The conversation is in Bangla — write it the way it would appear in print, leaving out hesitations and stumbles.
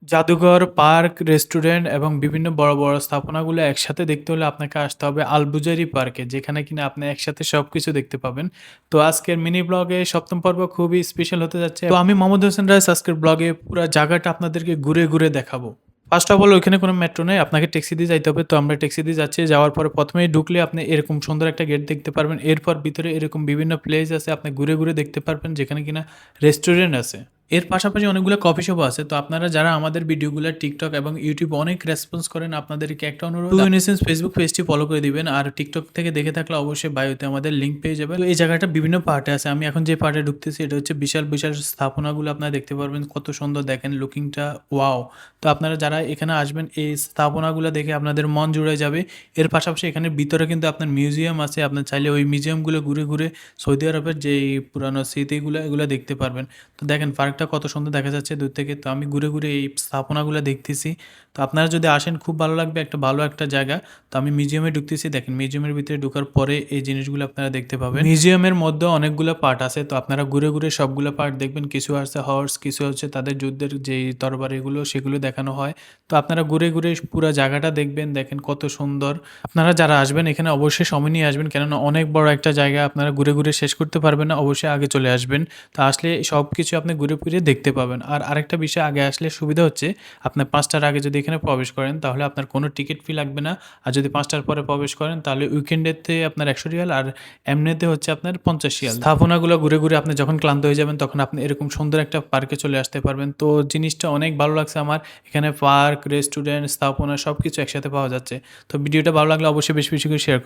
জাদুঘর, পার্ক, রেস্টুরেন্ট এবং বিভিন্ন বড়, বড় স্থাপনাগুলো একসাথে দেখতে হলে আপনাকে আসতে হবে আলবুজারি পার্কে, যেখানে কিনা আপনি একসাথে সবকিছু দেখতে পাবেন। তো আজকের মিনি ব্লগে ৭ম পর্ব খুবই স্পেশাল হতে যাচ্ছে। তো আমি মোহাম্মদ হোসেন রাইস আজকের ব্লগে পুরা জায়গাটা আপনাদেরকে ঘুরে, ঘুরে দেখাবো। ফার্স্ট অফ অল ওইখানে কোনো মেট্রো নেই। আপনাকে ট্যাক্সি দিয়ে যাইতে হবে। তো আমরা ট্যাক্সি দিয়ে যাচ্ছি। যাওয়ার পরে ১ম এই ঢুকলে আপনি এরকম সুন্দর একটা গেট দেখতে পারবেন। এরপর ভিতরে এরকম বিভিন্ন প্লেস আছে। আপনি ঘুরে, ঘুরে দেখতে পারবেন যেখানে কিনা রেস্টুরেন্ট আছে। এর পাশাপাশি অনেকগুলো কফি শপও আছে। তো আপনারা যারা আমাদের ভিডিওগুলা TikTok এবং YouTube এ অনেক রেসপন্স করেন, আপনাদেরকে একটা অনুরোধ, টু ইনোসেন্স ফেসবুক পেজটি ফলো করে দিবেন। আর TikTok থেকে দেখে থাকলে অবশ্যই বায়োতে আমাদের লিঙ্ক পেয়ে যাবেন। তো এই জায়গাটা বিভিন্ন পার্টে আছে। আমি এখন যে পার্টে ঢুকতেছি এটা হচ্ছে বিশাল, বিশাল স্থাপনাগুলো আপনারা দেখতে পারবেন। কত সুন্দর দেখেন লুকিংটা, ওয়াও! তো আপনারা যারা এখানে আসবেন এই স্থাপনাগুলো দেখে আপনাদের মন জুড়ে যাবে। এর পাশাপাশি এখানের ভিতরে কিন্তু আপনার মিউজিয়াম আছে। আপনার চাইলে ওই মিউজিয়ামগুলো ঘুরে, ঘুরে সৌদি আরবের যেই পুরানো স্মৃতিগুলো এগুলো দেখতে পারবেন। তো দেখেন পার্কটা কত সুন্দর দেখা যাচ্ছে দূর থেকে। তো আমি ঘুরে, ঘুরে এই স্থাপনাগুলো দেখতেছি। তো আপনারা যদি আসেন খুব ভালো লাগবে, একটা ভালো একটা জায়গা। তো আমি মিউজিয়ামে ঢুকতেছি। দেখেন মিউজিয়ামের ভিতরে ঢোকার পরে এই জিনিসগুলো আপনারা দেখতে পাবেন। মিউজিয়ামের মধ্যে অনেকগুলো পার্ট আছে। তো আপনারা ঘুরে, ঘুরে সবগুলো পার্ট দেখবেন। কিছু আছে হর্স, কিছু হচ্ছে তাদের যুদ্ধের যেই তরবারিগুলো সেগুলো দেখানো হয়। তো আপনারা ঘুরে, ঘুরে পুরা জায়গাটা দেখবেন। দেখেন কত সুন্দর। আপনারা যারা আসবেন এখানে অবশ্যই সময় নিয়ে আসবেন। কেননা অনেক বড় একটা জায়গা, আপনারা ঘুরে, ঘুরে শেষ করতে পারবেন না। অবশ্যই আগে চলে আসবেন। তো আসলে সবকিছু আপনি ঘুরে ফিরে দেখতে পাবেন। আর আরেকটা বিষয়, আগে আসলে সুবিধা হচ্ছে আপনার ৫ টার আগে যদি এখানে প্রবেশ করেন তাহলে আপনার কোনো টিকিট ফি লাগবে না। আর যদি ৫ টার পরে প্রবেশ করেন তাহলে উইকেন্ডেতে আপনার ১০০ রিয়াল আর এমনিতে হচ্ছে আপনার ৫০ রিয়াল। স্থাপনাগুলো ঘুরে, ঘুরে আপনি যখন ক্লান্ত হয়ে যাবেন তখন আপনি এরকম সুন্দর একটা পার্কে চলে আসতে পারবেন। তো জিনিসটা অনেক ভালো লাগছে আমার। এখানে পার্ক, রেস্টুরেন্ট, স্থাপনা সবকিছু একসাথে পাওয়া যাচ্ছে। তো ভিডিওটা ভালো লাগলে অবশ্যই বেশি, বেশি করে শেয়ার করে